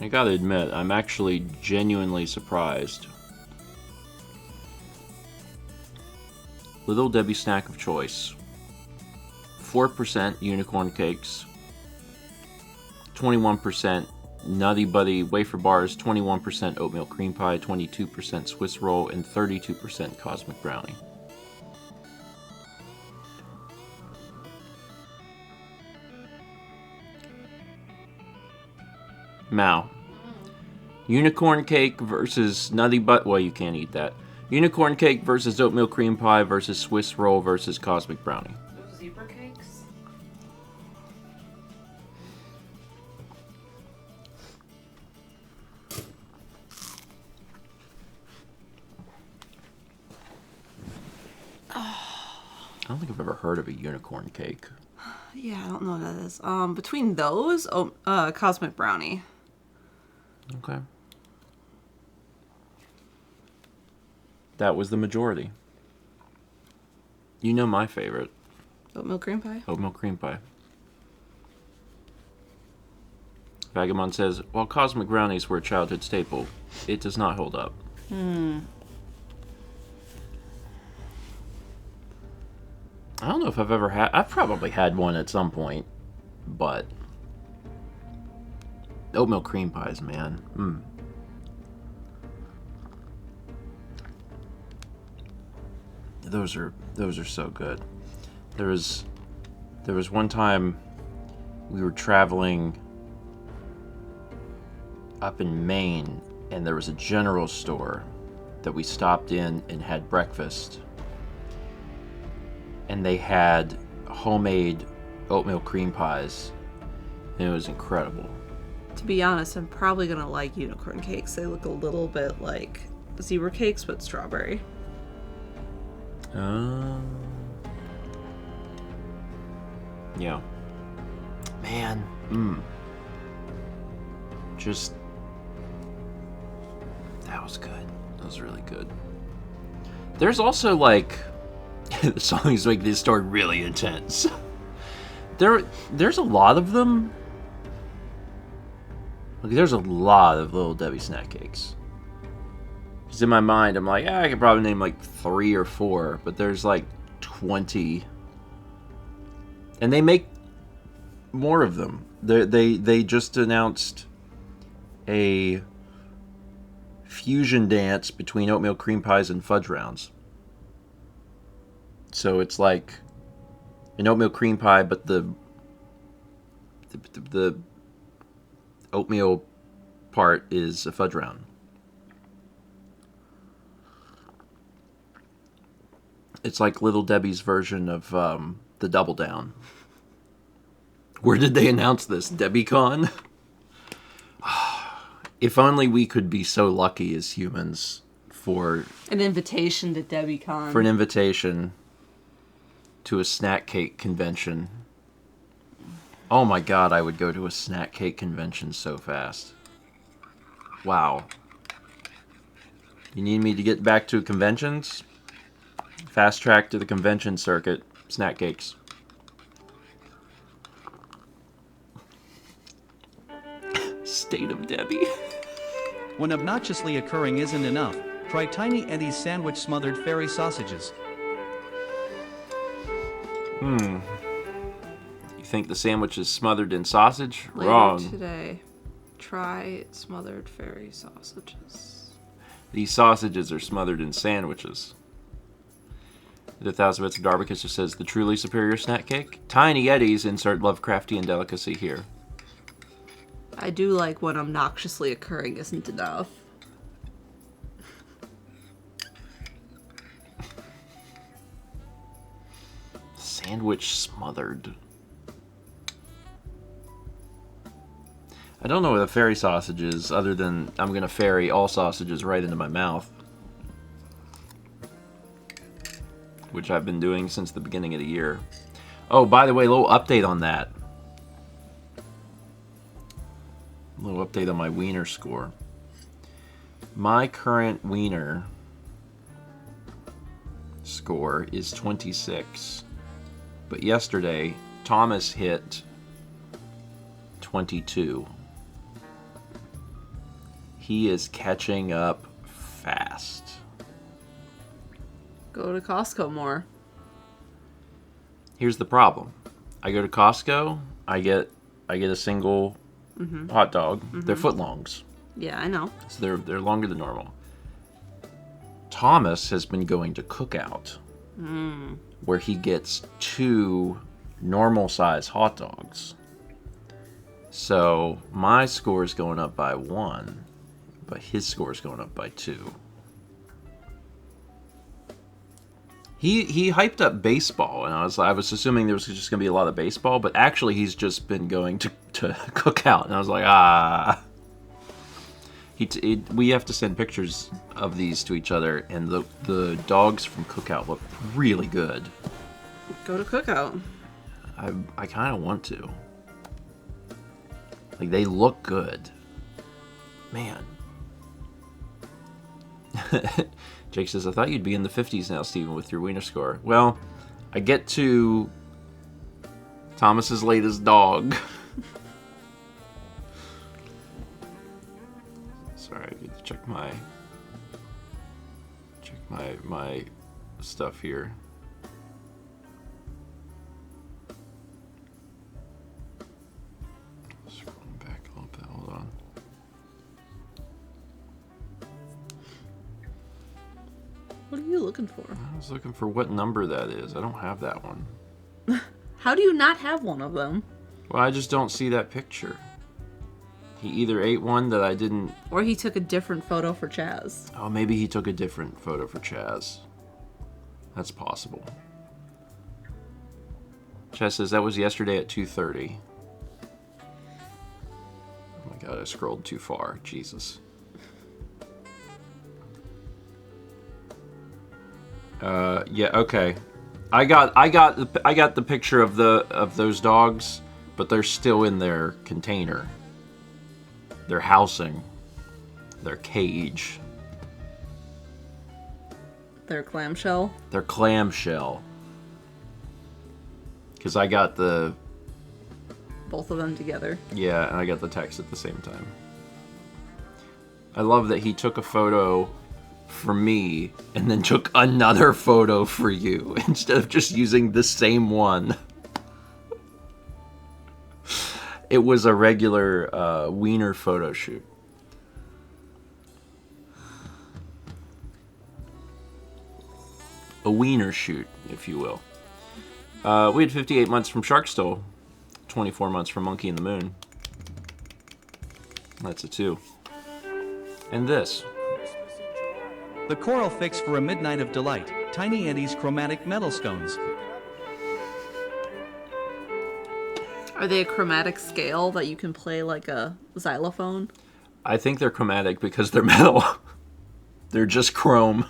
I gotta admit, I'm actually genuinely surprised. Little Debbie snack of choice. 4% unicorn cakes. 21% Nutty Buddy wafer bars. 21% oatmeal cream pie. 22% Swiss roll. And 32% cosmic brownie. Mal. Unicorn cake versus Nutty Buddy. Well, you can't eat that. Unicorn cake versus oatmeal cream pie versus Swiss roll versus cosmic brownie. Those zebra cakes? I don't think I've ever heard of a unicorn cake. Yeah, I don't know what that is. Between those, cosmic brownie. Okay. That was the majority. You know my favorite. Oatmeal cream pie? Oatmeal cream pie. Vagabond says, while cosmic brownies were a childhood staple, it does not hold up. I don't know if I've ever had... I've probably had one at some point, but... Oatmeal cream pies, man. Those are so good. There was one time we were traveling up in Maine, and there was a general store that we stopped in and had breakfast. And they had homemade oatmeal cream pies, and it was incredible. To be honest, I'm probably gonna like unicorn cakes. They look a little bit like zebra cakes, but strawberry. Yeah. Man, just... That was good. That was really good. There's also, like... the songs like this start really intense. There's a lot of them. Like, there's a lot of Little Debbie snack cakes. Because in my mind, I'm like, I could probably name like 3 or 4, but there's like 20. And they make more of them. They just announced a fusion dance between oatmeal cream pies and fudge rounds. So it's like an oatmeal cream pie, but the oatmeal part is a fudge round. It's like Little Debbie's version of the Double Down. Where did they announce this? DebbieCon? If only we could be so lucky as humans for... An invitation to DebbieCon. For an invitation to a snack cake convention. Oh my god, I would go to a snack cake convention so fast. Wow. You need me to get back to conventions? Fast track to the convention circuit. Snack cakes. State of Debbie. When obnoxiously occurring isn't enough, try Tiny Eddie's sandwich smothered fairy sausages. You think the sandwich is smothered in sausage? Later Wrong. today, try smothered fairy sausages. These sausages are smothered in sandwiches. The Thousand Bits of Darbicus just says, the truly superior snack cake? Tiny Eddie's, insert Lovecraftian delicacy here. I do like when obnoxiously occurring isn't enough. Sandwich smothered. I don't know what a fairy sausage is, other than I'm going to ferry all sausages right into my mouth. Which I've been doing since the beginning of the year. Oh, by the way, a little update on that. A little update on my wiener score. My current wiener score is 26. But yesterday, Thomas hit 22. He is catching up fast. Go to Costco more. Here's the problem. I go to Costco, I get a single hot dog. They're footlongs. Yeah, I know. So they're longer than normal. Thomas has been going to Cookout, where he gets 2 normal size hot dogs. So my score is going up by 1, but his score is going up by 2. He hyped up baseball, and I was assuming there was just going to be a lot of baseball, but actually he's just been going to Cookout, and I was like, ah. We have to send pictures of these to each other, and the dogs from Cookout look really good. Go to Cookout. I kind of want to. Like, they look good. Man. Jake says, I thought you'd be in the 50s now, Steven, with your wiener score. Well, I get to Thomas's latest dog. Sorry, I need to check my stuff here. Scrolling back a little bit, hold on. What are you looking for? I was looking for what number that is. I don't have that one. How do you not have one of them? Well, I just don't see that picture. He either ate one that I didn't... Or he took a different photo for Chaz. Oh, maybe he took a different photo for Chaz. That's possible. Chaz says that was yesterday at 2:30. Oh my god, I scrolled too far. Jesus. Yeah, okay. I got the picture of those dogs, but they're still in their container. Their housing. Their cage. Their clamshell? Their clamshell. Because I got the... Both of them together. Yeah, and I got the text at the same time. I love that he took a photo for me and then took another photo for you instead of just using the same one. It was a regular wiener photo shoot. A wiener shoot, if you will. We had 58 months from Sharkstole, 24 months from Monkey in the Moon. That's a 2. And this. The choral fix for a midnight of delight, Tiny Eddie's chromatic metal scones. Are they a chromatic scale that you can play like a xylophone? I think they're chromatic because they're metal. They're just chrome.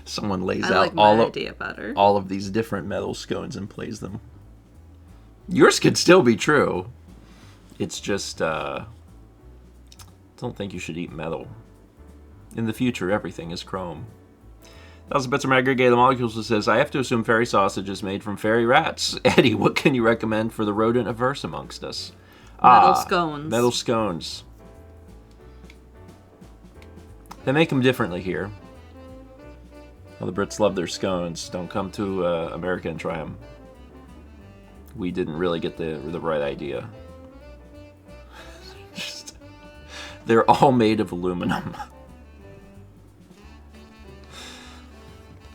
Someone lays out all of these different metal scones and plays them. Yours could still be true. It's just, don't think you should eat metal. In the future, everything is chrome. Thousand Bits from Aggregated Molecules says, I have to assume fairy sausage is made from fairy rats. Eddie, what can you recommend for the rodent averse amongst us? Metal scones. Metal scones. They make them differently here. Well, the Brits love their scones. Don't come to America and try them. We didn't really get the right idea. They're all made of aluminum.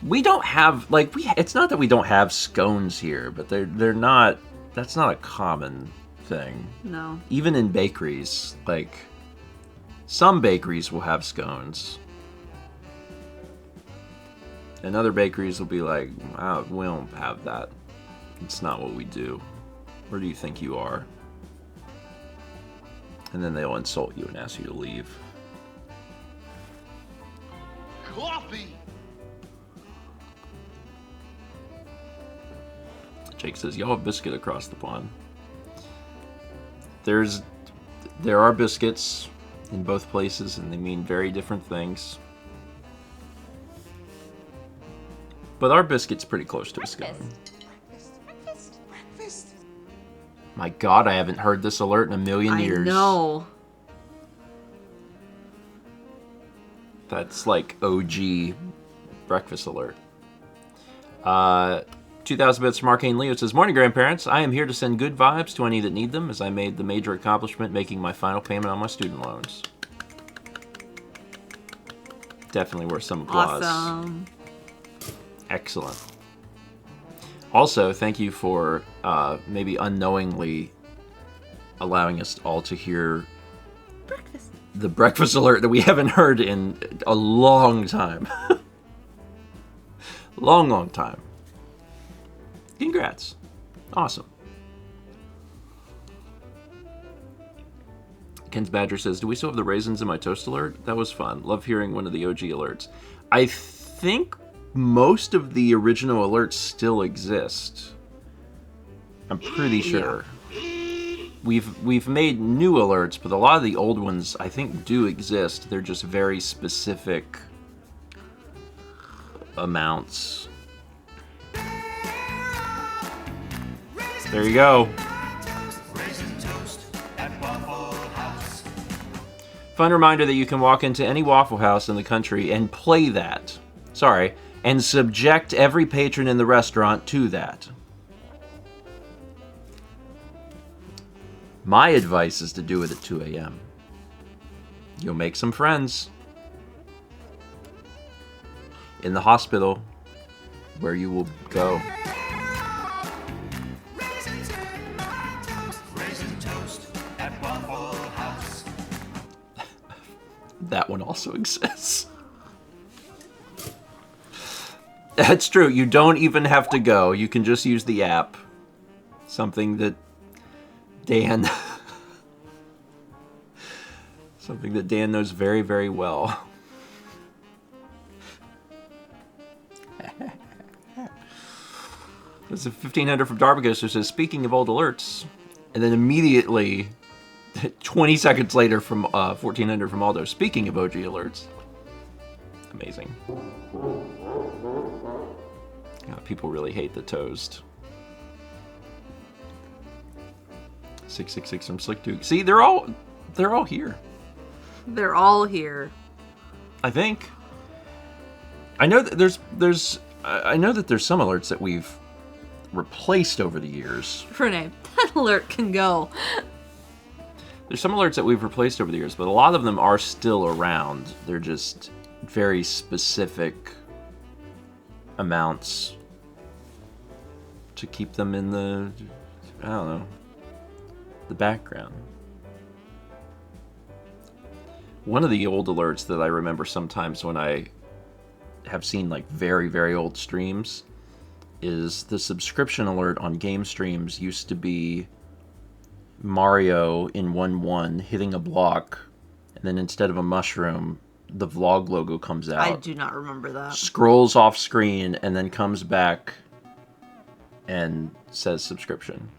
We don't have, it's not that we don't have scones here, but they're not, that's not a common thing. No. Even in bakeries, some bakeries will have scones. And other bakeries will be like, oh, we don't have that. It's not what we do. Where do you think you are? And then they'll insult you and ask you to leave. Coffee! Jake says, y'all have biscuit across the pond. There are biscuits in both places, and they mean very different things. But our biscuit's pretty close to a scone. Breakfast. My god, I haven't heard this alert in a million years. I know. That's like OG breakfast alert. 2,000 bits from Arcane Leo says, Morning, grandparents. I am here to send good vibes to any that need them, as I made the major accomplishment making my final payment on my student loans. Definitely worth some applause. Awesome. Excellent. Also, thank you for maybe unknowingly allowing us all to hear the breakfast alert that we haven't heard in a long time. Long time. Congrats. Awesome. Ken's Badger says, do we still have the raisins in my toast alert? That was fun. Love hearing one of the OG alerts. I think most of the original alerts still exist. I'm pretty sure. We've made new alerts, but a lot of the old ones I think do exist. They're just very specific amounts. There you go. Fun reminder that you can walk into any Waffle House in the country and play that. Sorry. And subject every patron in the restaurant to that. My advice is to do it at 2 a.m. You'll make some friends. In the hospital, where you will go. That one also exists. That's true. You don't even have to go. You can just use the app. Something that Dan... something that Dan knows very, very well. There's a 1500 from Darbagos who says, speaking of old alerts, and then immediately... 20 seconds later from 1400 from Aldo. Speaking of OG alerts. Amazing. People really hate the toast. 666 from Slick Duke. See, they're all here. They're all here. I think. I know that there's some alerts that we've replaced over the years. Renee, that alert can go. There's some alerts that we've replaced over the years, but a lot of them are still around. They're just very specific amounts to keep them in the, I don't know, the background. One of the old alerts that I remember sometimes when I have seen like very, very old streams is the subscription alert on game streams used to be Mario in 1-1 hitting a block, and then instead of a mushroom, the vlog logo comes out. I do not remember that. Scrolls off screen, and then comes back and says subscription.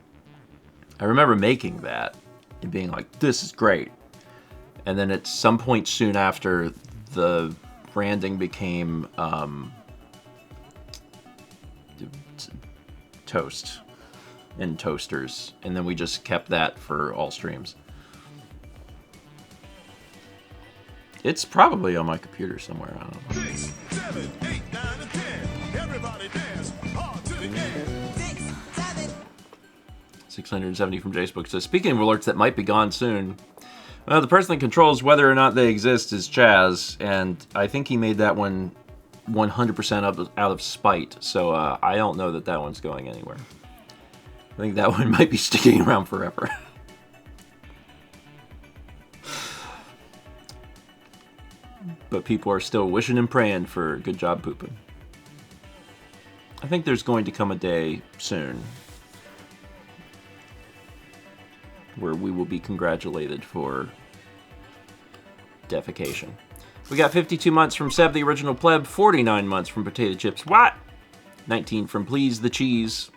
I remember making that and being like, this is great. And then at some point soon after, the branding became toast and toasters, and then we just kept that for all streams. It's probably on my computer somewhere. I don't know. 6, 7, 8, 9, and 10. Everybody dance hard to the end. 6, 7. 670 from Jacebook says, speaking of alerts that might be gone soon, well, the person that controls whether or not they exist is Chaz, and I think he made that one 100% out of spite, so I don't know that that one's going anywhere. I think that one might be sticking around forever. But people are still wishing and praying for good job pooping. I think there's going to come a day soon where we will be congratulated for defecation. We got 52 months from Seb, the original pleb, 49 months from Potato Chips. What? 19 from Please the Cheese.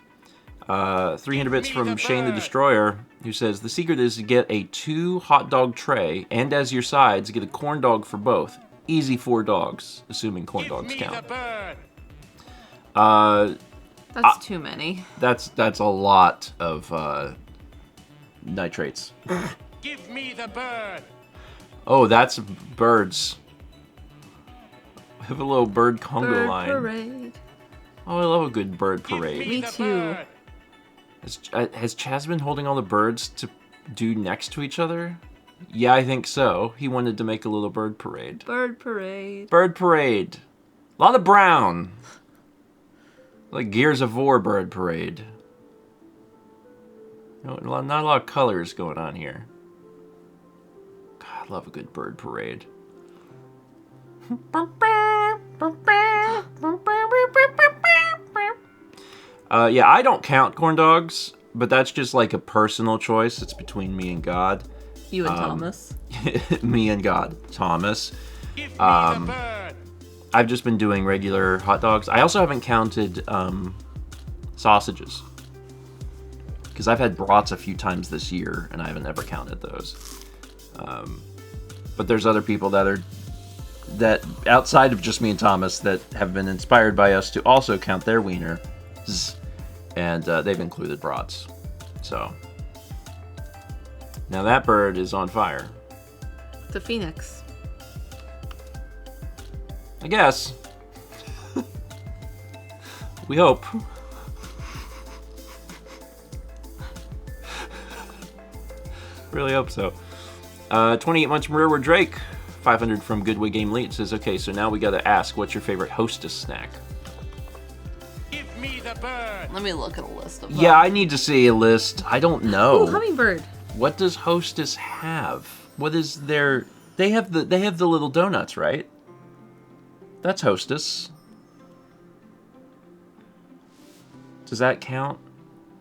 300 bits from Shane the Destroyer, who says, the secret is to get a 2 hot dog tray, and as your sides, get a corn dog for both. Easy 4 dogs, assuming corn dogs count. That's too many. That's a lot of nitrates. Give me the bird. Oh, that's birds. We have a little bird conga Bird line. parade. Oh, I love a good bird parade. Me too. Has Chaz been holding all the birds to do next to each other? Yeah, I think so. He wanted to make a little bird parade. Bird parade. Bird parade. A lot of brown. Like Gears of War bird parade. No, not a lot of colors going on here. God, I love a good bird parade. Yeah, I don't count corn dogs, but that's just like a personal choice. It's between me and God. You and Thomas. Me and God. Thomas. Give me the bird. I've just been doing regular hot dogs. I also haven't counted sausages. Because I've had brats a few times this year, and I haven't ever counted those. But there's other people that outside of just me and Thomas that have been inspired by us to also count their wiener. And they've included brats. So now that bird is on fire. The Phoenix. I guess. We hope. Really hope so. 28 months from Rearward Drake. 500 from Goodway Game Lead says, okay, so now we gotta ask, what's your favorite Hostess snack? Give me the bird. Let me look at a list of them. Yeah, I need to see a list. I don't know. Ooh, hummingbird. What does Hostess have? What is their... They have the little donuts, right? That's Hostess. Does that count?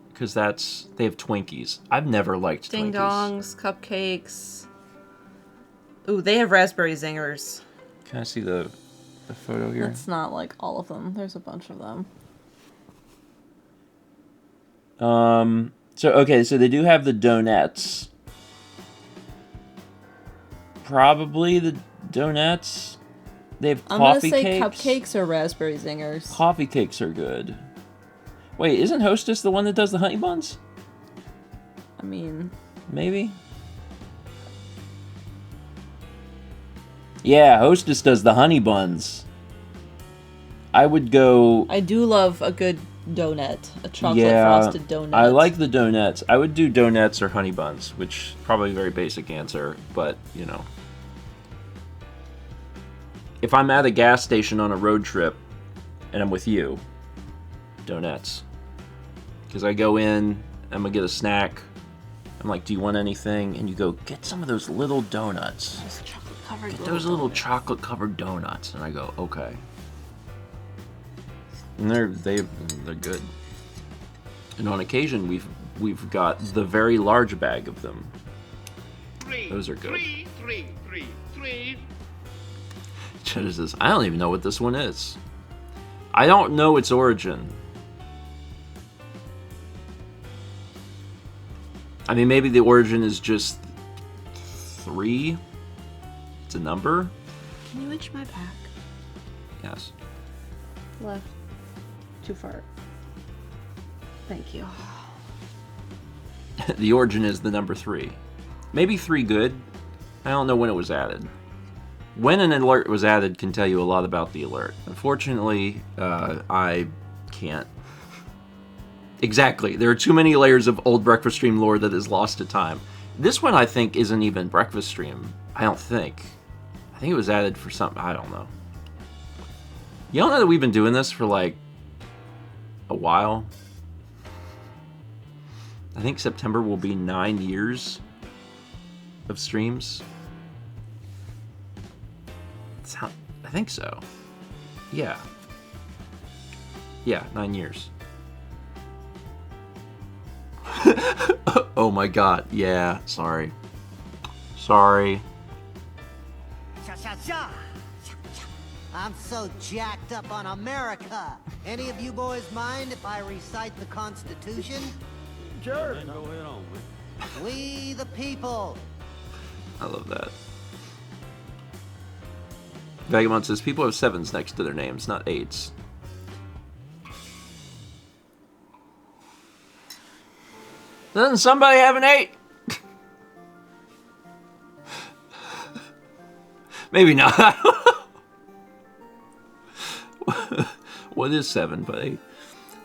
Because they have Twinkies. I've never liked Ding Twinkies. dongs, cupcakes. Ooh, they have raspberry zingers. Can I see the photo here? That's not like all of them. There's a bunch of them. So they do have the donuts. Probably the donuts. They have coffee cakes. I'm gonna say cupcakes or raspberry zingers. Coffee cakes are good. Wait, isn't Hostess the one that does the honey buns? I mean... Maybe? Yeah, Hostess does the honey buns. I would go... I do love a good donut. A chocolate frosted donut. I like the donuts. I would do donuts or honey buns, which probably a very basic answer, but, you know. If I'm at a gas station on a road trip and I'm with you, donuts. Because I go in, I'm going to get a snack. I'm like, do you want anything? And you go, get some of those little donuts. Get those little chocolate-covered donuts. And I go, okay. And they're good. And on occasion, we've got the very large bag of them. Those are good. Three. Cheddar says, I don't even know what this one is. I don't know its origin. I mean, maybe the origin is just 3. It's a number. Can you itch my back? Yes. Left. Too far. Thank you. The origin is the number 3. Maybe 3 good. I don't know when it was added. When an alert was added can tell you a lot about the alert. Unfortunately, I can't. Exactly. There are too many layers of old Breakfast Stream lore that is lost to time. This one, I think, isn't even Breakfast Stream. I don't think. I think it was added for something. I don't know. You don't know that we've been doing this for, like, a while? I think September will be 9 years of streams. I think so. Yeah. Yeah, 9 years. Oh my god, yeah, sorry. Sorry. I'm so jacked up on America. Any of you boys mind if I recite the Constitution? Sure. Go ahead on. We the people. I love that. Vagabond says, people have 7s next to their names, not 8s. Doesn't somebody have an 8? Maybe not. Well, it is 7, but 8.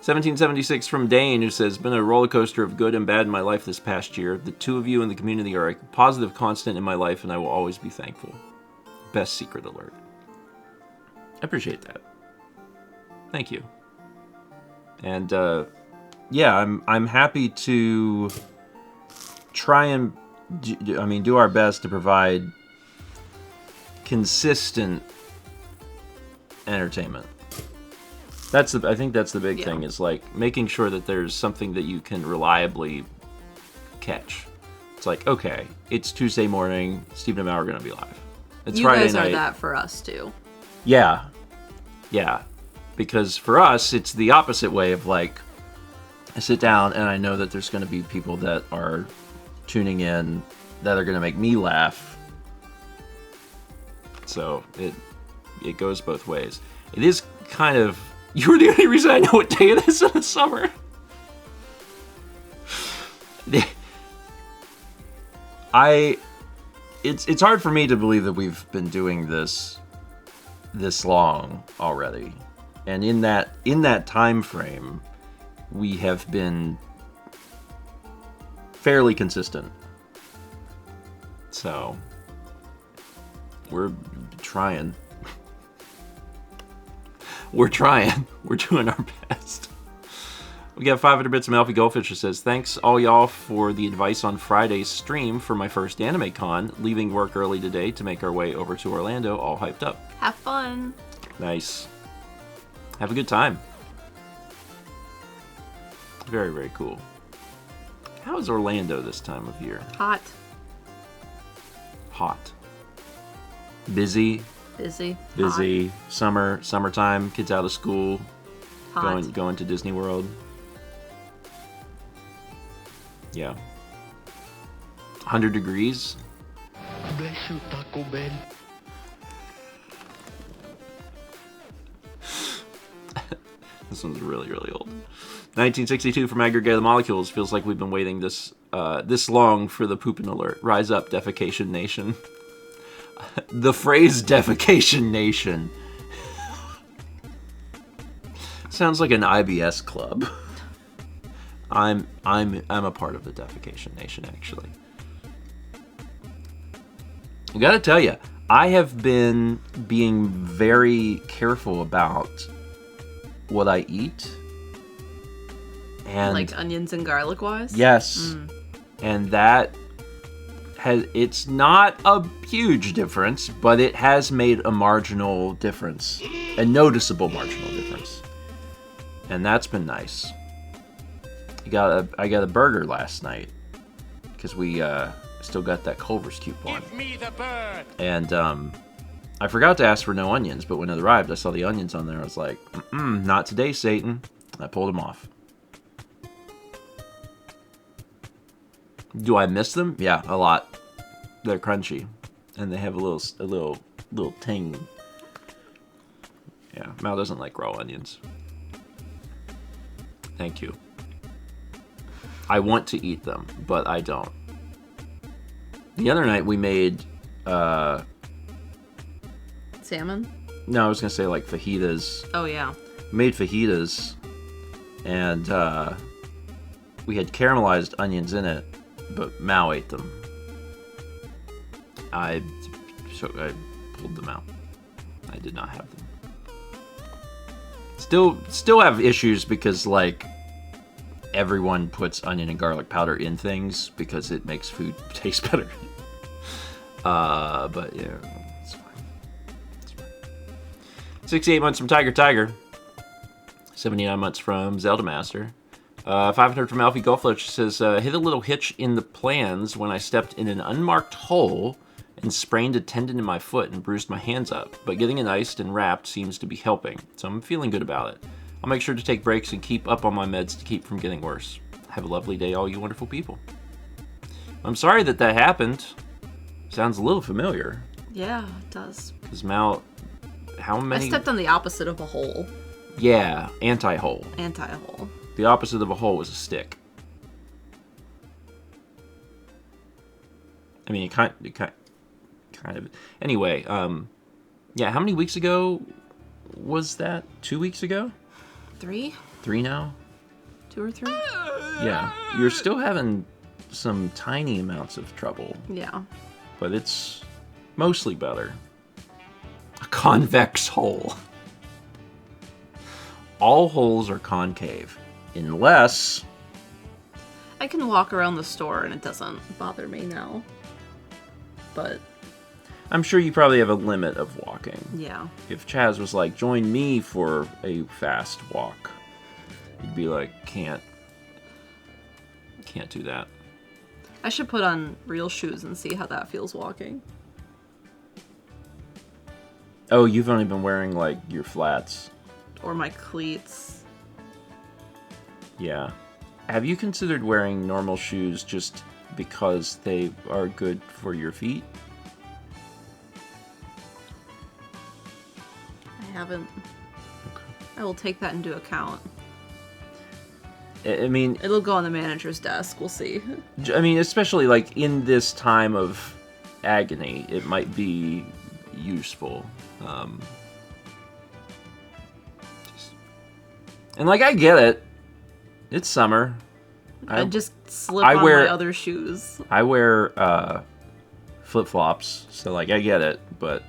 1776 from Dane, who says, been a roller coaster of good and bad in my life this past year. The two of you in the community are a positive constant in my life, and I will always be thankful. Best secret alert. I appreciate that. Thank you. And, yeah, I'm happy to try and, do our best to provide consistent entertainment. I think that's the big thing, is like making sure that there's something that you can reliably catch. It's like, okay, it's Tuesday morning, Stephen and Mal are going to be live. It's Friday guys night. are that for us too. Yeah. Because for us, it's the opposite way of like, I sit down and I know that there's going to be people that are tuning in that are going to make me laugh. So it goes both ways. It is kind of, you're the only reason I know what day it is in the summer. It's hard for me to believe that we've been doing this long already. And in that time frame, we have been fairly consistent. So we're trying. We're trying. We're doing our best. We got 500 bits from Alfie Goldfish, who says, thanks all y'all for the advice on Friday's stream for my first Anime Con. Leaving work early today to make our way over to Orlando, all hyped up. Have fun. Nice. Have a good time. Very, very cool. How is Orlando this time of year? Hot. Hot. Busy. Hot. Summertime, kids out of school, Hot. going to Disney World. Yeah. 100 degrees. Bless you, Taco Bell. This one's really, really old. 1962 from Aggregated Molecules. Feels like we've been waiting this long for the pooping alert. Rise up, Defecation Nation. The phrase Defecation Nation sounds like an IBS club. I'm a part of the Defecation Nation, actually. I gotta tell you, I have been being very careful about what I eat. And Like onions and garlic wise? yes. And that it's not a huge difference, but it has made a marginal difference, a noticeable marginal difference, and that's been nice. I got a burger last night because we still got that Culver's coupon. Give me the bird. And I forgot to ask for no onions, but when it arrived, I saw the onions on there. I was like, not today, Satan. I pulled them off. Do I miss them? Yeah, a lot. They're crunchy, and they have a little ting. Yeah, Mal doesn't like raw onions. Thank you. I want to eat them, but I don't. The other night we made Salmon? no, I was gonna say like fajitas. Oh yeah. Made fajitas, and we had caramelized onions in it, but Mao ate them. I pulled them out. I did not have them. Still have issues because like everyone puts onion and garlic powder in things because it makes food taste better. But yeah, it's fine. It's fine. 68 months from Tiger. 79 months from Zelda Master. 500 from Alfie Goldfletch says, hit a little hitch in the plans when I stepped in an unmarked hole and sprained a tendon in my foot and bruised my hands up. But getting it iced and wrapped seems to be helping, so I'm feeling good about it. I'll make sure to take breaks and keep up on my meds to keep from getting worse. Have a lovely day, all you wonderful people. I'm sorry that happened. Sounds a little familiar. Yeah, it does. Because Mal, how many... I stepped on the opposite of a hole. Yeah, anti-hole. Anti-hole. The opposite of a hole was a stick. I mean, it kind of. Anyway, yeah. How many weeks ago was that? 2 weeks ago? 3? 3 now? 2 or 3? Yeah. You're still having some tiny amounts of trouble, Yeah. but it's mostly better. A convex hole. All holes are concave, unless... I can walk around the store and it doesn't bother me now. But... I'm sure you probably have a limit of walking. yeah. If Chaz was like, join me for a fast walk, you'd be like, can't do that. I should put on real shoes and see how that feels walking. Oh, you've only been wearing, like, your flats. Or my cleats. Yeah. Have you considered wearing normal shoes just because they are good for your feet? I haven't. Okay. I will take that into account. I mean, It'll go on the manager's desk. We'll see. I mean, especially, like, in this time of agony, it might be useful. And, like, I get it. It's summer. I just slip I on wear- my other shoes. I wear flip-flops, so, like, I get it, but...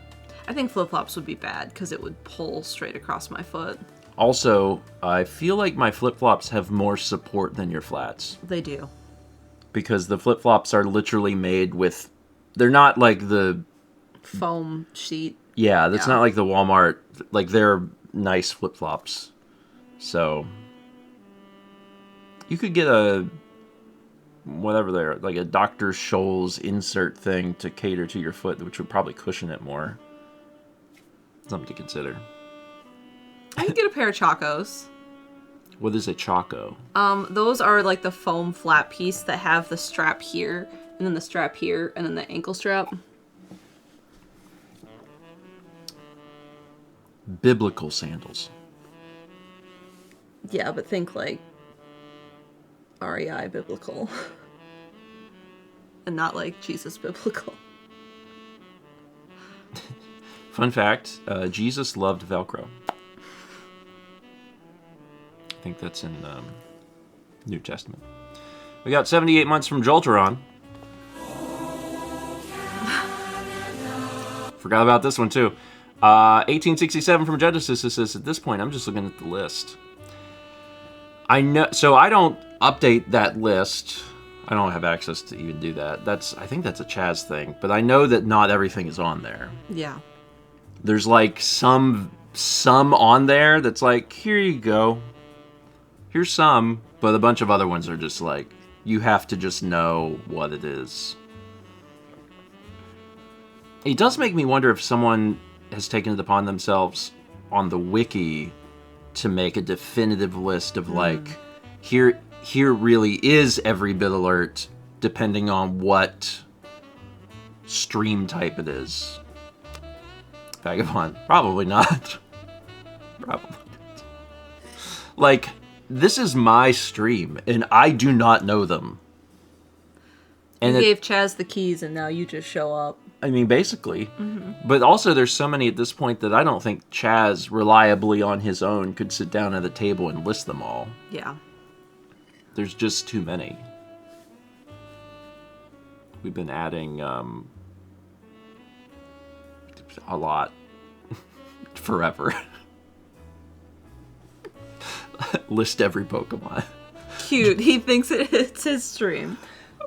I think flip-flops would be bad because it would pull straight across my foot. Also, I feel like my flip-flops have more support than your flats. They do. Because the flip-flops are literally made with... They're not like the... Foam sheet. Yeah, that's Yeah. not like the Walmart... Like, they're nice flip-flops. So... You could get a... Whatever they're... Like a Dr. Scholl's insert thing to cater to your foot, which would probably cushion it more. Something to consider. I could get a pair of Chacos. What is a Choco? Those are like the foam flat piece that have the strap here, and then the strap here, and then the ankle strap. Biblical sandals. Yeah, but think like REI biblical. And not like Jesus biblical. Fun fact, Jesus loved Velcro. I think that's in New Testament. We got 78 months from Jolteron. Forgot about this one too. 1867 from Genesis. It says, at this point, I'm just looking at the list. I know, so I don't update that list. I don't have access to even do that. I think that's a Chaz thing, but I know that not everything is on there. Yeah. There's like some on there that's like, here you go. Here's some, but a bunch of other ones are just like, you have to just know what it is. It does make me wonder if someone has taken it upon themselves on the wiki to make a definitive list of like, here really is every bit alert, depending on what stream type it is. Vagabond, probably not. Probably not. Like, this is my stream, and I do not know them. And You gave Chaz the keys and now you just show up. I mean, basically. But also, there's so many at this point that I don't think Chaz, reliably on his own, could sit down at a table and list them all. Yeah. There's just too many. We've been adding a lot forever. List every Pokemon. Cute. He thinks it's his stream.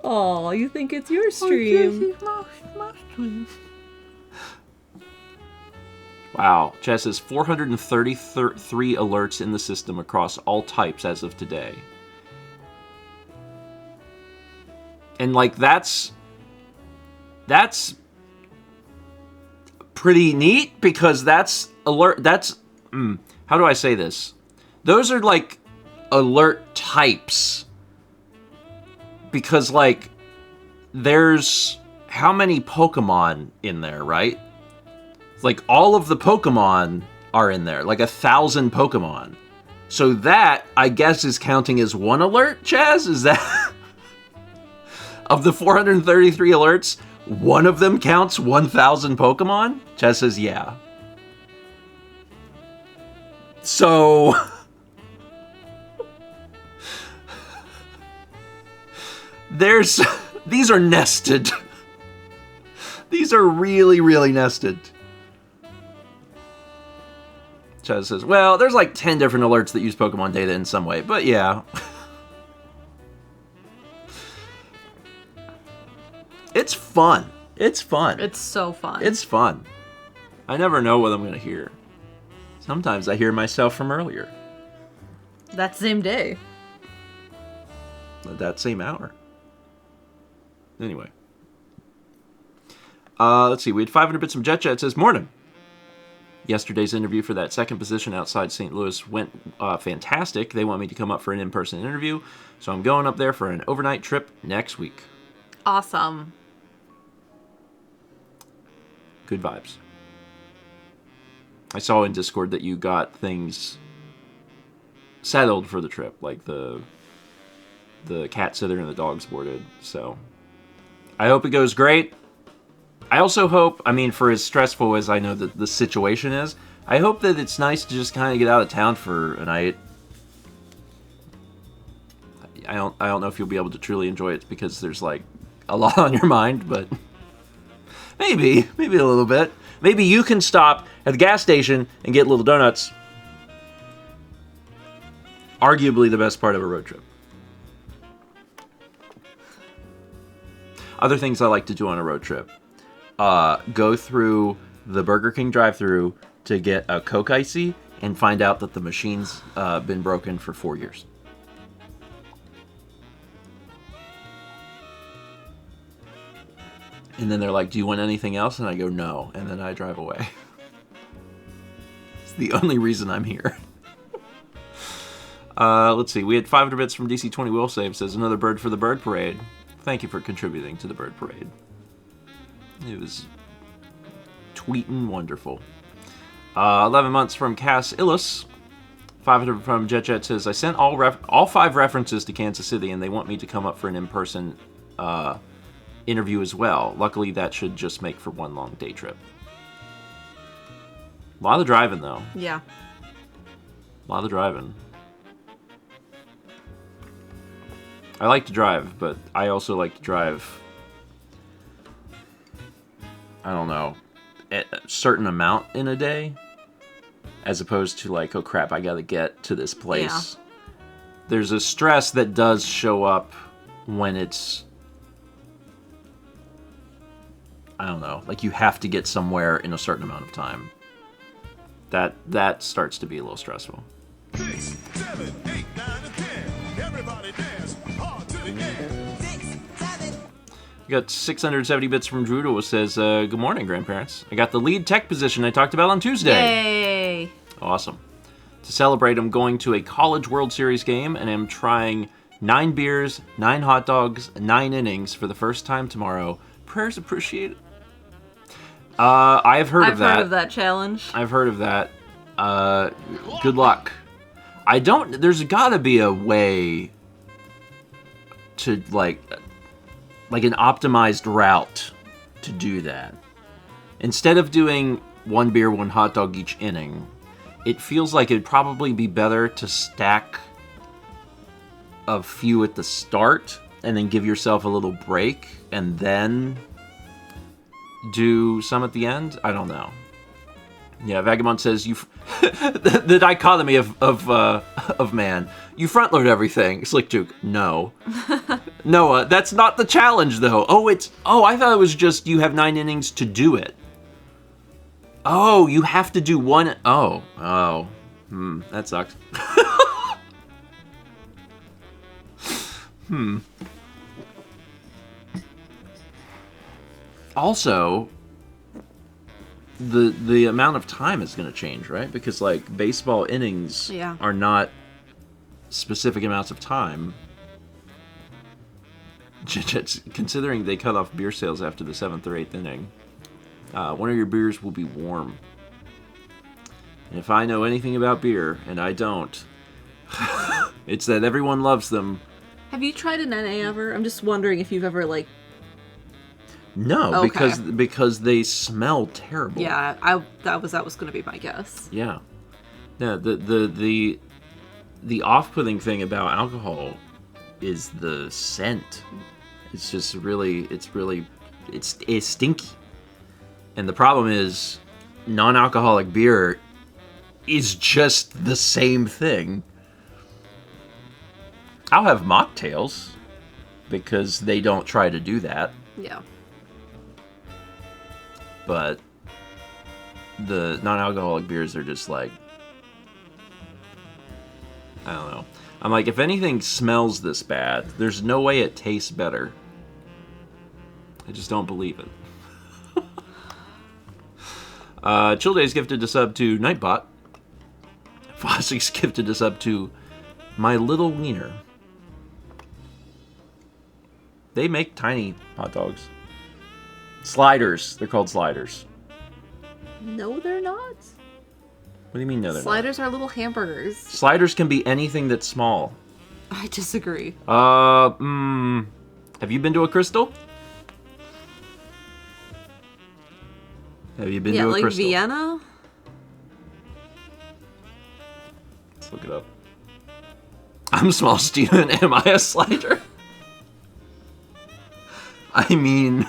Oh, you think it's your stream. Wow. Chaz says 433 alerts in the system across all types as of today. And like that's pretty neat because that's how do I say this? Those are like alert types. Because like there's how many Pokemon in there, right? Like all of the Pokemon are in there, like 1,000 Pokemon. So that I guess is counting as one alert, Chaz? Is that of the 433 alerts, one of them counts 1,000 Pokemon? Chaz says, yeah. So, These are nested. These are really, really nested. Chaz says, well, there's like 10 different alerts that use Pokemon data in some way, but yeah. It's fun. It's fun. It's so fun. It's fun. I never know what I'm going to hear. Sometimes I hear myself from earlier. That same day. That same hour. Anyway. Let's see. We had 500 bits from Jet. It says, morning. Yesterday's interview for that second position outside St. Louis went fantastic. They want me to come up for an in-person interview, so I'm going up there for an overnight trip next week. Awesome. Good vibes. I saw in Discord that you got things settled for the trip, like the cat sitter and the dogs boarded, so I hope it goes great. I also hope, I mean, for as stressful as I know that the situation is, I hope that it's nice to just kind of get out of town for a night. I don't know if you'll be able to truly enjoy it because there's like a lot on your mind, but maybe a little bit. Maybe you can stop at the gas station and get little donuts. Arguably the best part of a road trip. Other things I like to do on a road trip. Go through the Burger King drive-thru to get a Coke Icy and find out that the machine's been broken for 4 years. And then they're like, do you want anything else? And I go, no. And then I drive away. It's the only reason I'm here. Let's see. We had 500 bits from DC20 Will Save. Says, another bird for the bird parade. Thank you for contributing to the bird parade. It was tweeting wonderful. 11 months from Cass Illis. 500 from Jet says, I sent all 5 references to Kansas City, and they want me to come up for an in-person interview as well. Luckily, that should just make for one long day trip. A lot of driving, though. Yeah. A lot of driving. I like to drive, but I also like to drive, I don't know, a certain amount in a day, as opposed to like, oh crap, I gotta get to this place. Yeah. There's a stress that does show up when it's, I don't know, like you have to get somewhere in a certain amount of time. That starts to be a little stressful. 6, 7, 8, 9, and 10. Everybody dance hard to the end. 6, 7. We got 670 bits from Drudo, who says, good morning, grandparents. I got the lead tech position I talked about on Tuesday. Yay! Awesome. To celebrate, I'm going to a College World Series game, and I'm trying 9 beers, 9 hot dogs, 9 innings for the first time tomorrow. Prayers appreciated. I've heard of that. I've heard of that challenge. I've heard of that. Good luck. There's gotta be a way to, like an optimized route to do that. Instead of doing 1 beer, 1 hot dog each inning, it feels like it'd probably be better to stack a few at the start and then give yourself a little break and then do some at the end. I don't know. Yeah, Vagabond says the dichotomy of man. You front load everything. Slick Juke, no. Noah, that's not the challenge though. I thought it was just you have 9 innings to do it. Oh, you have to do one. That sucks. Also, the amount of time is going to change, right? Because like baseball innings are not specific amounts of time. Considering they cut off beer sales after the 7th or 8th inning, one of your beers will be warm. And if I know anything about beer, and I don't, it's that everyone loves them. Have you tried an NA ever? I'm just wondering if you've ever like. No, okay. because they smell terrible. Yeah, that was going to be my guess. Yeah. Yeah, the off-putting thing about alcohol is the scent. It's just really, it's stinky. And the problem is, non-alcoholic beer is just the same thing. I'll have mocktails because they don't try to do that. Yeah. But the non-alcoholic beers are just like, I don't know. I'm like, if anything smells this bad, there's no way it tastes better. I just don't believe it. Chill Days gifted a sub to Nightbot. Fossix gifted a sub to My Little Wiener. They make tiny hot dogs. Sliders. They're called sliders. No, they're not. What do you mean, no, they're Sliders are little hamburgers. not? Sliders can be anything that's small. I disagree. Have you been to a Crystal? Have you been Yeah, to a like Crystal? Vienna? Let's look it up. I'm small, Steven. Am I a slider? I mean...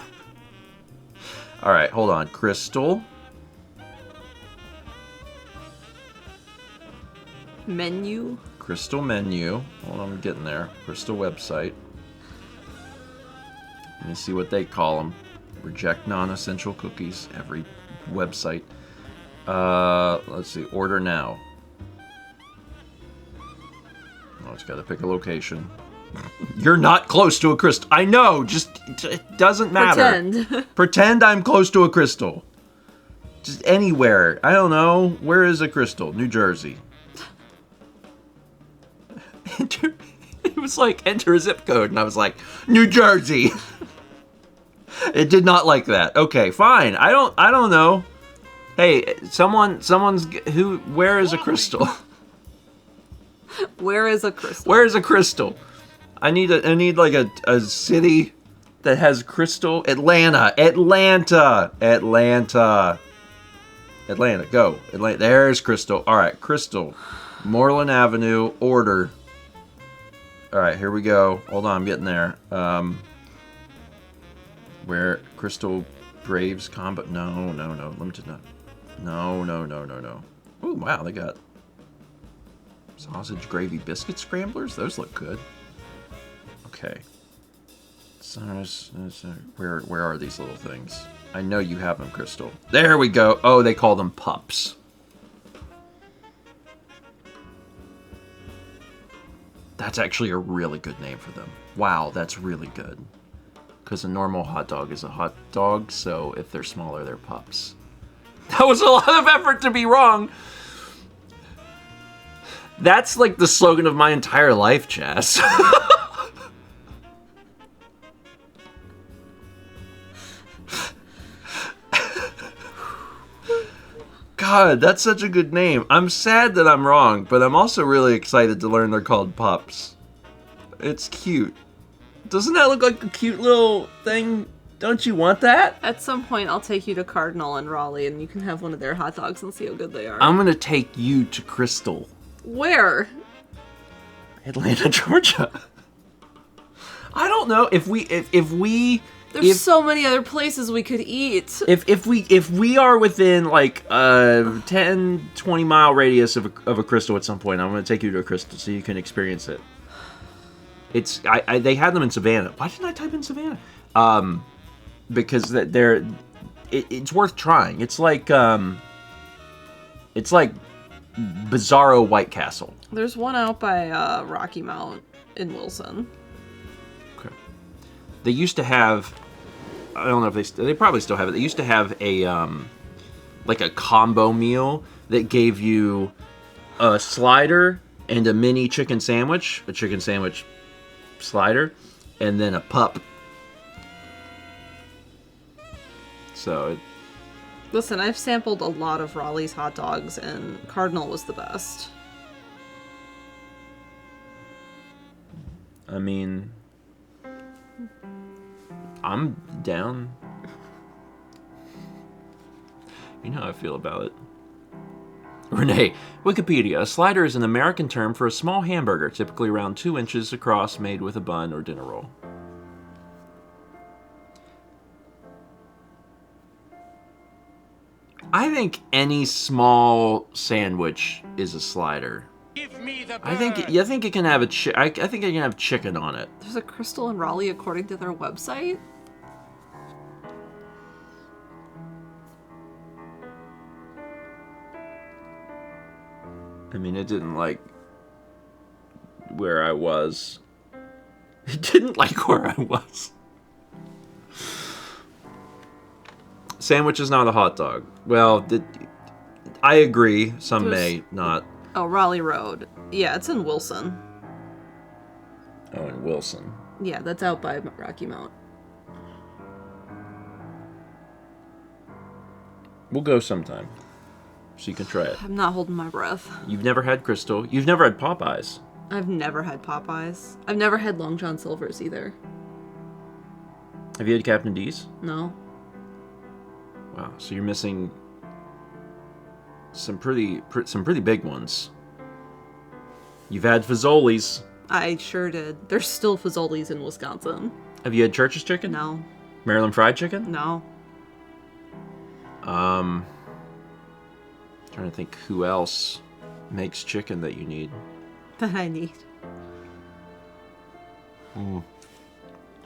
Alright, hold on. Crystal. Menu? Crystal menu. Hold on, I'm getting there. Crystal website. Let me see what they call them. Reject non-essential cookies. Every website. Let's see. Order now. Oh, it's got to pick a location. You're not close to a crystal. I know. Just it doesn't matter. Pretend. Pretend I'm close to a crystal. Just anywhere. I don't know. Where is a crystal? New Jersey. It was like, enter a zip code, and I was like, New Jersey. It did not like that. Okay, fine. I don't know. Hey, where is a crystal? Where is a crystal? Where is a crystal? I need like a city that has crystal. Atlanta. Go. Atlanta. There's crystal. All right, crystal. Moreland Avenue. Order. All right, here we go. Hold on, I'm getting there. Where Crystal Braves combo? No. Limited. No. Oh wow, they got sausage gravy biscuit scramblers. Those look good. Okay. Where are these little things? I know you have them, Crystal. There we go. Oh, they call them pups. That's actually a really good name for them. Wow, that's really good. Because a normal hot dog is a hot dog, so if they're smaller, they're pups. That was a lot of effort to be wrong. That's like the slogan of my entire life, Chas. God, that's such a good name. I'm sad that I'm wrong, but I'm also really excited to learn they're called pups. It's cute. Doesn't that look like a cute little thing? Don't you want that? At some point, I'll take you to Cardinal in Raleigh, and you can have one of their hot dogs and see how good they are. I'm gonna take you to Crystal. Where? Atlanta, Georgia. I don't know if we There's so many other places we could eat. If we are within like a 10-20 mile radius of a crystal at some point, I'm going to take you to a crystal so you can experience it. They had them in Savannah. Why didn't I type in Savannah? Because it's worth trying. It's like Bizarro White Castle. There's one out by Rocky Mount in Wilson. Okay. They used to have, I don't know if they probably still have it. They used to have a like a combo meal that gave you a slider and a mini chicken sandwich, a chicken sandwich slider, and then a pup. So Listen, I've sampled a lot of Raleigh's hot dogs, and Cardinal was the best. I mean, I'm down. You know how I feel about it. Renee, Wikipedia. A slider is an American term for a small hamburger, typically around 2 inches across, made with a bun or dinner roll. I think any small sandwich is a slider. Give me the bird. I think it can have I think it can have chicken on it. There's a Crystal in Raleigh according to their website. I mean, it didn't like where I was. It didn't like where I was. Sandwich is not a hot dog. Well, I agree. Some may not. Oh, Raleigh Road. Yeah, it's in Wilson. Oh, in Wilson. Yeah, that's out by Rocky Mount. We'll go sometime, so you can try it. I'm not holding my breath. You've never had Crystal. You've never had Popeyes. I've never had Popeyes. I've never had Long John Silver's either. Have you had Captain D's? No. Wow, so you're missing some pretty big ones. You've had Fazoli's. I sure did. There's still Fazoli's in Wisconsin. Have you had Church's Chicken? No. Maryland Fried Chicken? No. Trying to think who else makes chicken that you need. That I need.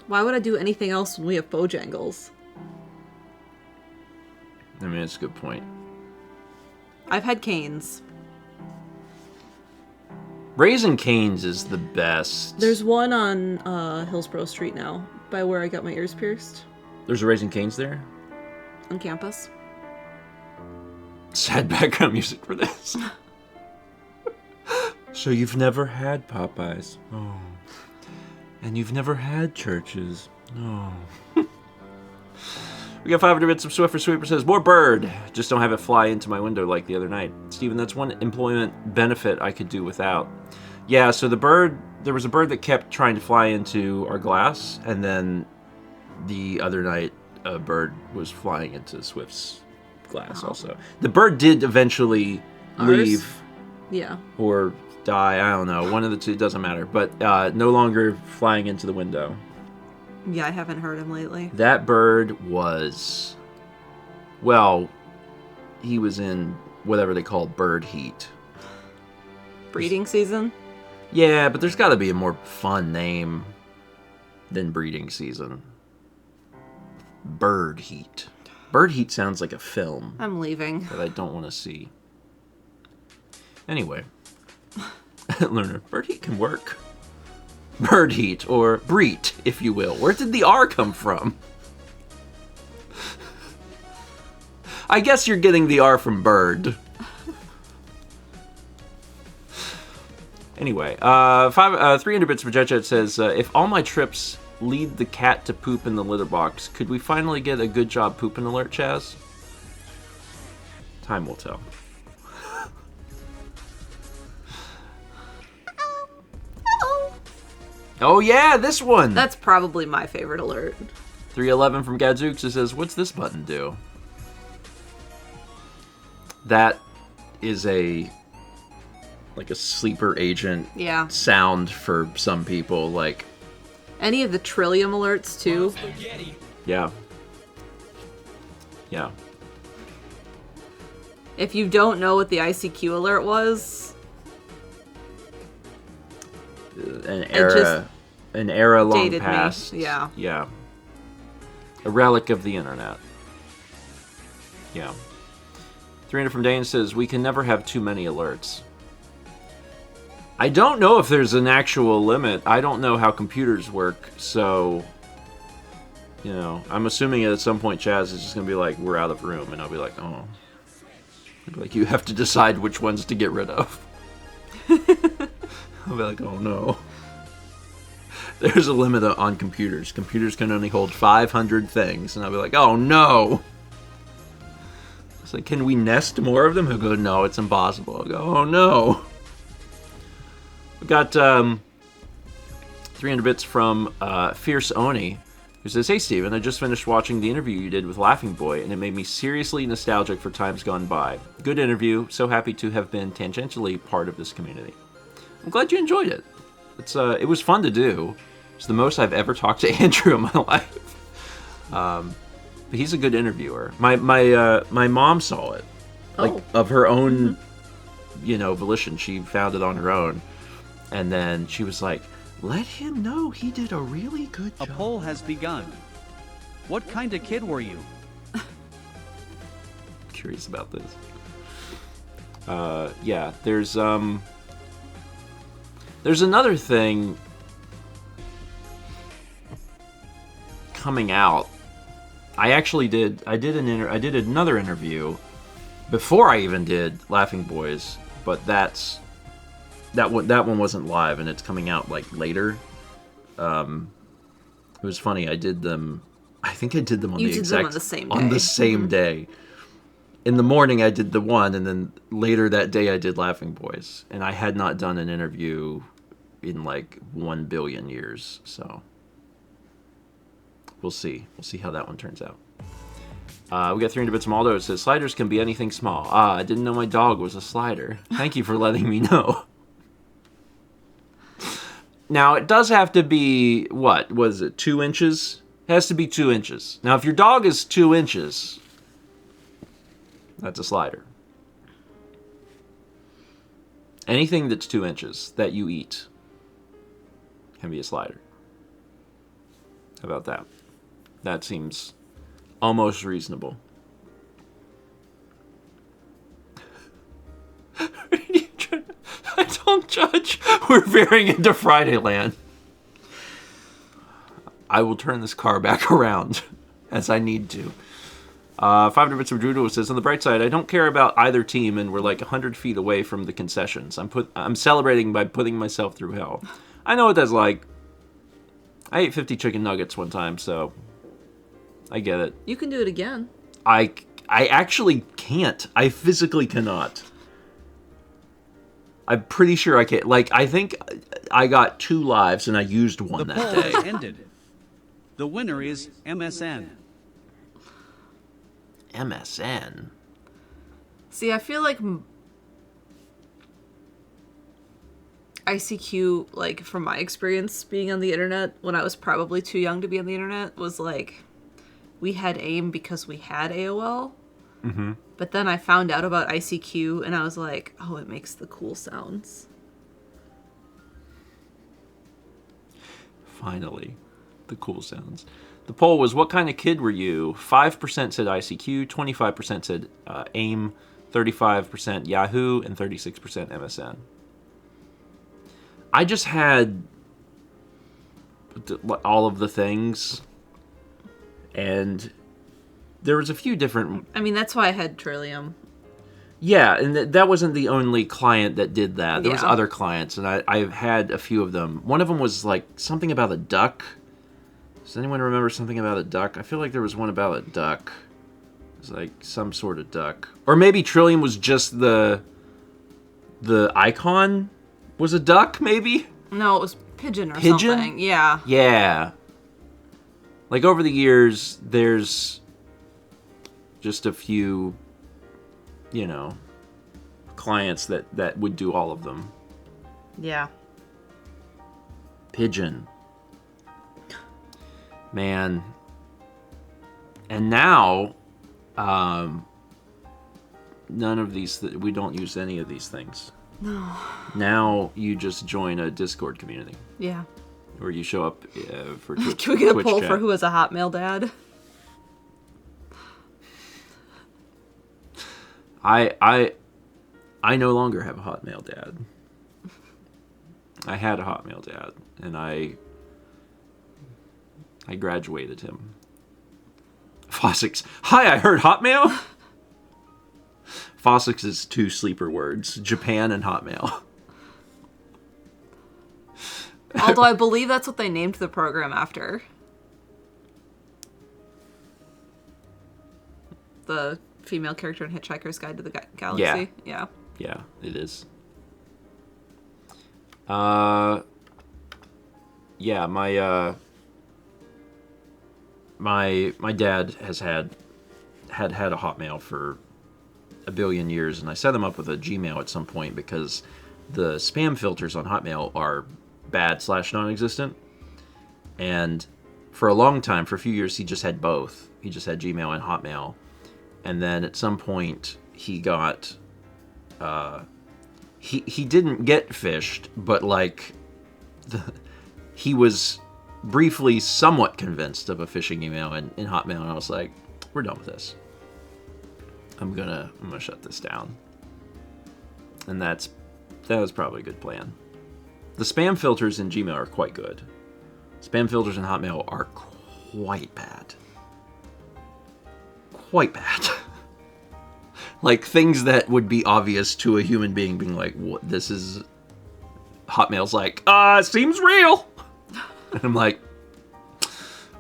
Why would I do anything else when we have Bojangles? I mean, it's a good point. I've had Cane's. Raising Cane's is the best. There's one on Hillsborough Street now, by where I got my ears pierced. There's a Raising Cane's there? On campus. Sad background music for this. So you've never had Popeyes. Oh. And you've never had Church's. Oh. We got 500 bits of Swiffer Sweeper says, more bird. Just don't have it fly into my window like the other night. Steven, that's one employment benefit I could do without. Yeah, so there was a bird that kept trying to fly into our glass, and then the other night a bird was flying into Swift's glass also. The bird did eventually leave. Yeah. Or die, I don't know. One of the two, doesn't matter. But no longer flying into the window. Yeah, I haven't heard him lately. That bird was, well, he was in whatever they call bird heat. Breeding season? Yeah, but there's got to be a more fun name than breeding season. Bird heat. Bird heat sounds like a film I'm leaving. that I don't want to see. Anyway, learner, bird heat can work. Bird heat, or breet, if you will. Where did the R come from? I guess you're getting the R from bird. Anyway, 300 bits for Jet says, if all my trips lead the cat to poop in the litter box, could we finally get a good job pooping alert, Chaz? Time will tell. Oh yeah, this one! That's probably my favorite alert. 311 from Gadzooks says, what's this button do? That is like a sleeper agent Yeah. sound for some people, like... Any of the Trillium alerts, too. Yeah. Yeah. If you don't know what the ICQ alert was... An era long dated me, past. yeah. Yeah. A relic of the internet. Yeah. 300 from Dane says, we can never have too many alerts. I don't know if there's an actual limit. I don't know how computers work, so... You know, I'm assuming at some point Chaz is just going to be like, we're out of room, and I'll be like, oh. I'll be like, you have to decide which ones to get rid of. I'll be like, oh no. There's a limit on computers. Computers can only hold 500 things. And I'll be like, oh no. It's like, can we nest more of them? He'll go, no, it's impossible. I'll go, oh no. We got 300 bits from Fierce Oni, who says, hey Steven, I just finished watching the interview you did with Laughing Boy, and it made me seriously nostalgic for times gone by. Good interview. So happy to have been tangentially part of this community. I'm glad you enjoyed it. It was fun to do. It's the most I've ever talked to Andrew in my life. He's a good interviewer. My mom saw it, like of her own, volition. She found it on her own, and then she was like, "Let him know he did a really good A job." poll has begun. What kind of kid were you? Curious about this. Yeah, there's another thing coming out. I did another interview before I even did Laughing Boys, but that one wasn't live, and it's coming out like later. It was funny. I think I did them on the same day. In the morning I did the one, and then later that day I did Laughing Boys, and I had not done an interview in like 1 billion years, so we'll see how that one turns out. We got 300 bits from Aldo. It says, sliders can be anything small. I didn't know my dog was a slider. Thank you for letting me know. Now, it does have to be, what was it, 2 inches? It has to be 2 inches. Now, if your dog is 2 inches, that's a slider. Anything that's 2 inches that you eat can be a slider. How about that? That seems almost reasonable. I don't judge. We're veering into Friday Land. I will turn this car back around as I need to. 500 bits of Drudo says, on the bright side, I don't care about either team, and we're like 100 feet away from the concessions. I'm celebrating by putting myself through hell. I know what that's like. I ate 50 chicken nuggets one time, so I get it. You can do it again. I actually can't. I physically cannot. I'm pretty sure I can't. Like, I think I got 2 lives and I used one The that poll day. has ended. The winner is MSN. MSN? See, I feel like ICQ, like, from my experience being on the internet, when I was probably too young to be on the internet, was like, we had AIM because we had AOL. Mm-hmm. But then I found out about ICQ, and I was like, oh, it makes the cool sounds. Finally, the cool sounds. The poll was, what kind of kid were you? 5% said ICQ, 25% said AIM, 35% Yahoo, and 36% MSN. I just had all of the things, and there was a few different... I mean, that's why I had Trillium. Yeah, and that wasn't the only client that did that. There was Yeah. other clients, and I've had a few of them. One of them was like something about a duck. Does anyone remember something about a duck? I feel like there was one about a duck. It was like some sort of duck. Or maybe Trillium was just the icon was a duck, maybe? No, it was Pigeon or Pigeon? something. Yeah. Yeah. Like, over the years, there's just a few, clients that would do all of them. Yeah. Pigeon. Man. And now, none of these, we don't use any of these things. No. Now you just join a Discord community. Yeah. Or you show up for Twitch. Can we get a Twitch poll chat. for who has a Hotmail dad? I no longer have a Hotmail dad. I had a Hotmail dad, and I graduated him. Fossix. Hi, I heard Hotmail. Fossix is 2 sleeper words: Japan and Hotmail. Although I believe that's what they named the program after. The female character in Hitchhiker's Guide to the Galaxy. Yeah. Yeah, it is. Yeah, my dad has had a Hotmail for a billion years, and I set him up with a Gmail at some point because the spam filters on Hotmail are bad / non-existent, and for a long time, for a few years, he just had both. He just had Gmail and Hotmail. And then at some point, he got... He didn't get phished, but, like, he was briefly somewhat convinced of a phishing email in Hotmail, and I was like, we're done with this. I'm gonna shut this down. And that was probably a good plan. The spam filters in Gmail are quite good. Spam filters in Hotmail are quite bad. Quite bad. Like, things that would be obvious to a human being being like, what, this is... Hotmail's like, seems real! And I'm like,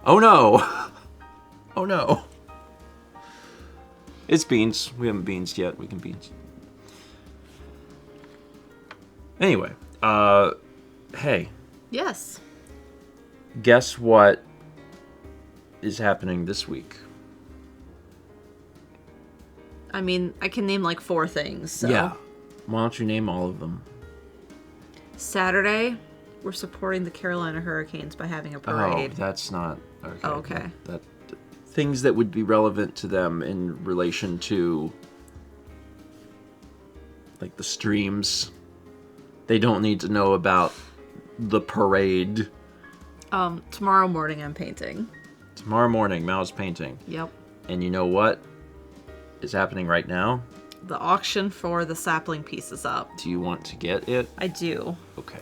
oh no. Oh no. It's beans. We haven't beans yet. We can beans. Anyway, hey. Yes. Guess what is happening this week? I mean, I can name like 4 things. So. Yeah. Why don't you name all of them? Saturday, we're supporting the Carolina Hurricanes by having a parade. Oh, that's not... Okay. Oh, okay. That things that would be relevant to them in relation to... like the streams. They don't need to know about the parade. Tomorrow morning I'm painting. Tomorrow morning, Mal's painting. Yep. And you know what is happening right now? The auction for the sapling piece is up. Do you want to get it? I do. Okay.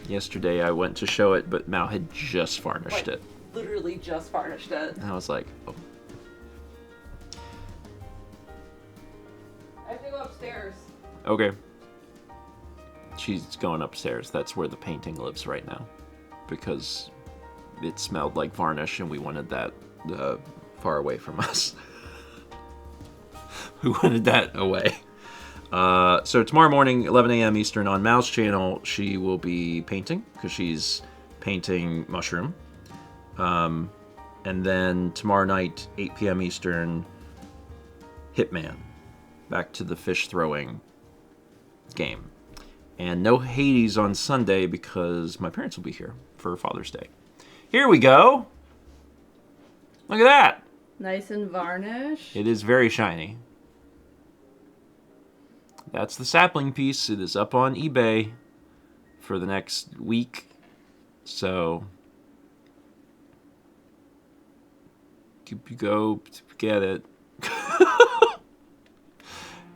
Yesterday I went to show it, but Mal had just varnished it. Literally just varnished it. And I was like, oh. I have to go upstairs. Okay. She's going upstairs. That's where the painting lives right now. Because it smelled like varnish and we wanted that far away from us. We wanted that away. So tomorrow morning, 11 a.m. Eastern on Mal's channel, she will be painting because she's painting Mushroom. And then tomorrow night, 8 p.m. Eastern, Hitman. Back to the fish throwing game. And no Hades on Sunday because my parents will be here for Father's Day. Here we go. Look at that. Nice and varnished. It is very shiny. That's the sapling piece. It is up on eBay for the next week. So you go get it.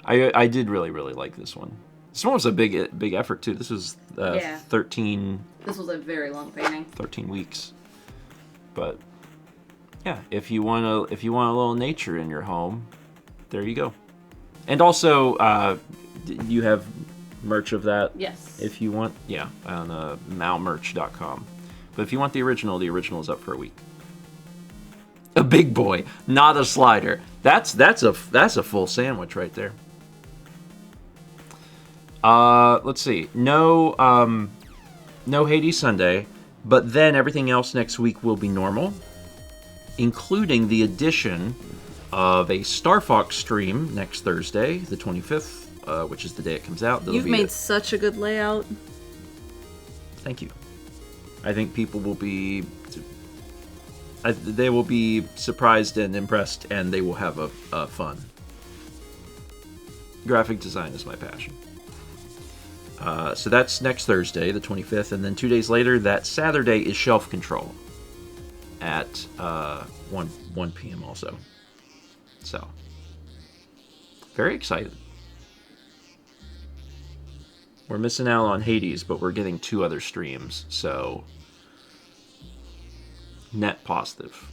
I did really like this one. This one was a big effort too. This was 13. This was a very long painting. 13 weeks. But yeah, if you want a little nature in your home, there you go. And also, you have merch of that. Yes. If you want, yeah, on malmerch.com. But if you want the original is up for a week. A big boy, not a slider. That's a full sandwich right there. Let's see. No Hades Sunday, but then everything else next week will be normal, including the addition of a Star Fox stream next Thursday, the 25th, which is the day it comes out. You've made such a good layout. Thank you. I think people will be... they will be surprised and impressed, and they will have a fun. Graphic design is my passion. So that's next Thursday, the 25th, and then 2 days later, that Saturday is Shelf Control at 1 p.m. also. So, very excited. We're missing out on Hades, but we're getting 2 other streams, so net positive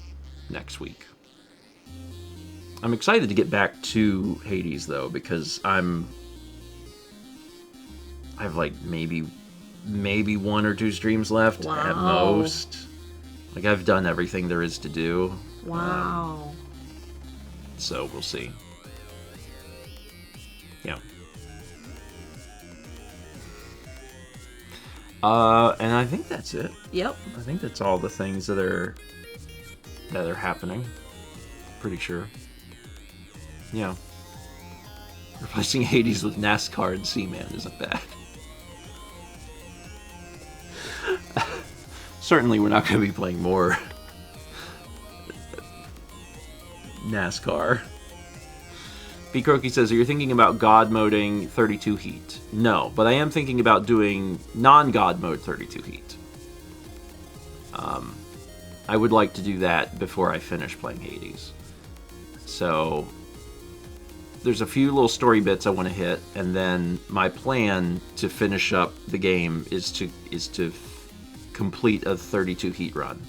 next week. I'm excited to get back to Hades, though, because I have like maybe 1 or 2 streams left at most. Like, I've done everything there is to do. Wow. So we'll see. Yeah. And I think that's it. Yep. I think that's all the things that are happening. Pretty sure. Yeah. Replacing Hades with NASCAR and Seaman isn't bad. certainly we're not going to be playing more NASCAR. B. Croaky says, are you thinking about God moding 32 Heat? No, but I am thinking about doing non-God mode 32 Heat. I would like to do that before I finish playing Hades. So there's a few little story bits I want to hit, and then my plan to finish up the game is to complete a 32 Heat run.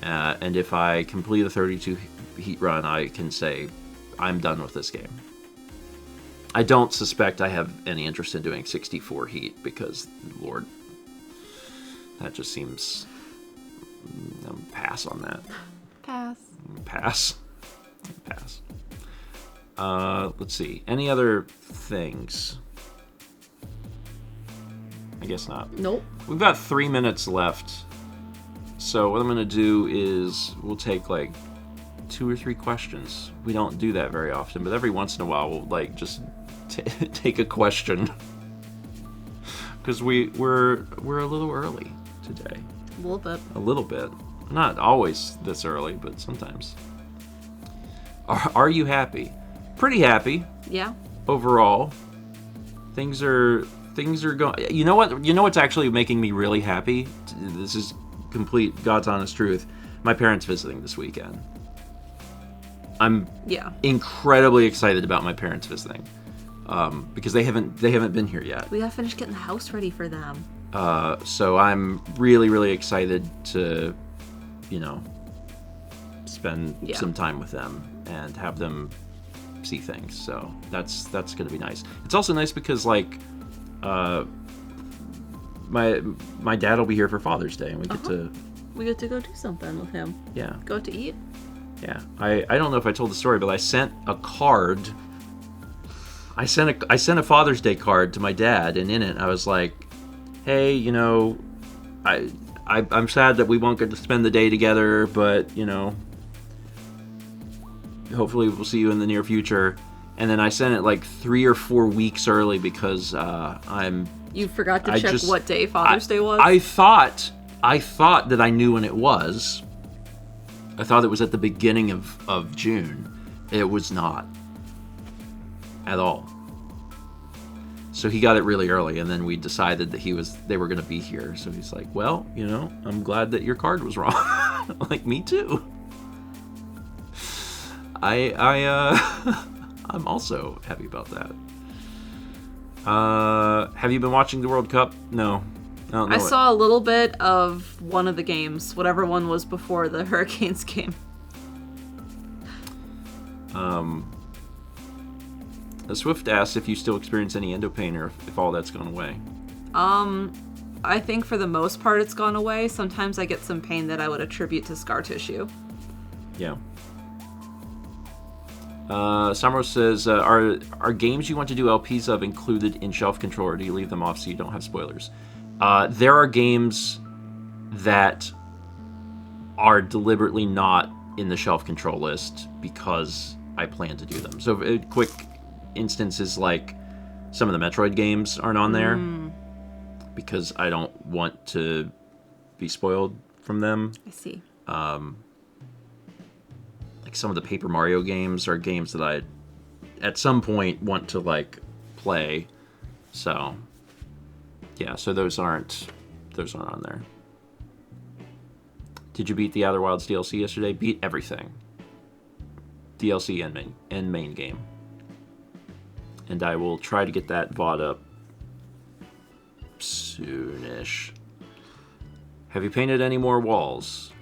And if I complete a 32 Heat run, I can say I'm done with this game. I don't suspect I have any interest in doing 64 Heat because, Lord, that just seems... pass on that. Pass. Let's see. Any other things? I guess not. Nope. We've got 3 minutes left. So what I'm going to do is we'll take like 2 or 3 questions. We don't do that very often, but every once in a while we'll like just take a question. Because we're a little early today. A little bit. A little bit. Not always this early, but sometimes. Are you happy? Pretty happy. Yeah. Overall. Things are going... You know what? You know what's actually making me really happy? This is complete God's honest truth. My parents visiting this weekend. I'm incredibly excited about my parents visiting. Because they haven't been here yet. We gotta finish getting the house ready for them. So I'm really, really excited to, spend some time with them and have them see things. So that's going to be nice. It's also nice because like, my dad will be here for Father's Day, and we get to go do something with him. Yeah. Go out to eat. Yeah. I don't know if I told the story, but I sent a card. I sent a Father's Day card to my dad, and in it I was like, hey, I'm sad that we won't get to spend the day together, but, hopefully we'll see you in the near future. And then I sent it like 3 or 4 weeks early because You forgot to check what day Father's Day was? I thought that I knew when it was. I thought it was at the beginning of June. It was not. At all. So he got it really early, and then we decided that they were going to be here. So he's like, well, I'm glad that your card was wrong. Like, me too. I'm also happy about that. Have you been watching the World Cup? No. I saw a little bit of one of the games, whatever one was before the Hurricanes game. Swift asks if you still experience any endo pain or if all that's gone away. I think for the most part it's gone away. Sometimes I get some pain that I would attribute to scar tissue. Yeah. Samro says, are games you want to do LPs of included in shelf control, or do you leave them off so you don't have spoilers? There are games that are deliberately not in the shelf control list because I plan to do them. So a quick instance is like some of the Metroid games aren't on there because I don't want to be spoiled from them. I see. Like some of the Paper Mario games are games that I at some point want to like play. So yeah, so those aren't on there. Did you beat the Outer Wilds DLC yesterday? Beat everything. DLC and main game. And I will try to get that VOD up soonish. Have you painted any more walls?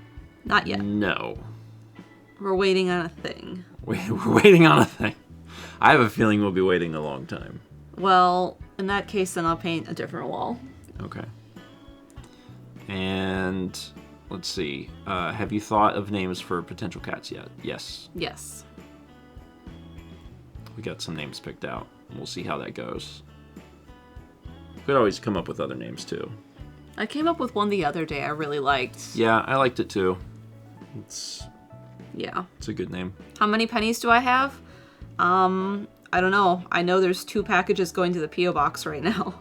Not yet. No. We're waiting on a thing. We're waiting on a thing. I have a feeling we'll be waiting a long time. Well, in that case, then I'll paint a different wall. Okay. And let's see. Have you thought of names for potential cats yet? Yes. Yes. We got some names picked out. We'll see how that goes. Could always come up with other names too. I came up with one the other day I really liked. Yeah, I liked it too. It's a good name. How many pennies do I have? I don't know. I know there's 2 packages going to the P.O. box right now.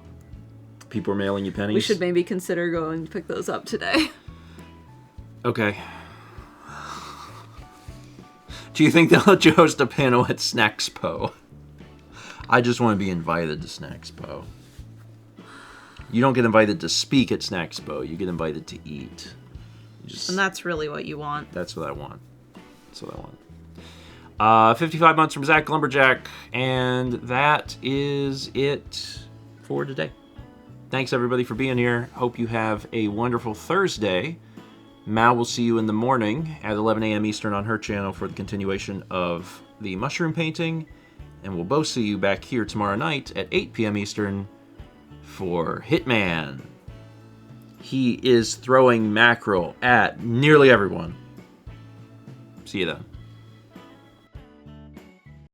People are mailing you pennies? We should maybe consider going to pick those up today. Okay. Do you think they'll let you host a panel at Snackspo? I just want to be invited to Snackspo. You don't get invited to speak at Snackspo. You get invited to eat. And that's really what you want. That's what I want. That's what I want. 55 months from Zach Lumberjack. And that is it for today. Thanks, everybody, for being here. Hope you have a wonderful Thursday. Mal will see you in the morning at 11 a.m. Eastern on her channel for the continuation of the mushroom painting. And we'll both see you back here tomorrow night at 8 p.m. Eastern for Hitman. He is throwing mackerel at nearly everyone. See you then.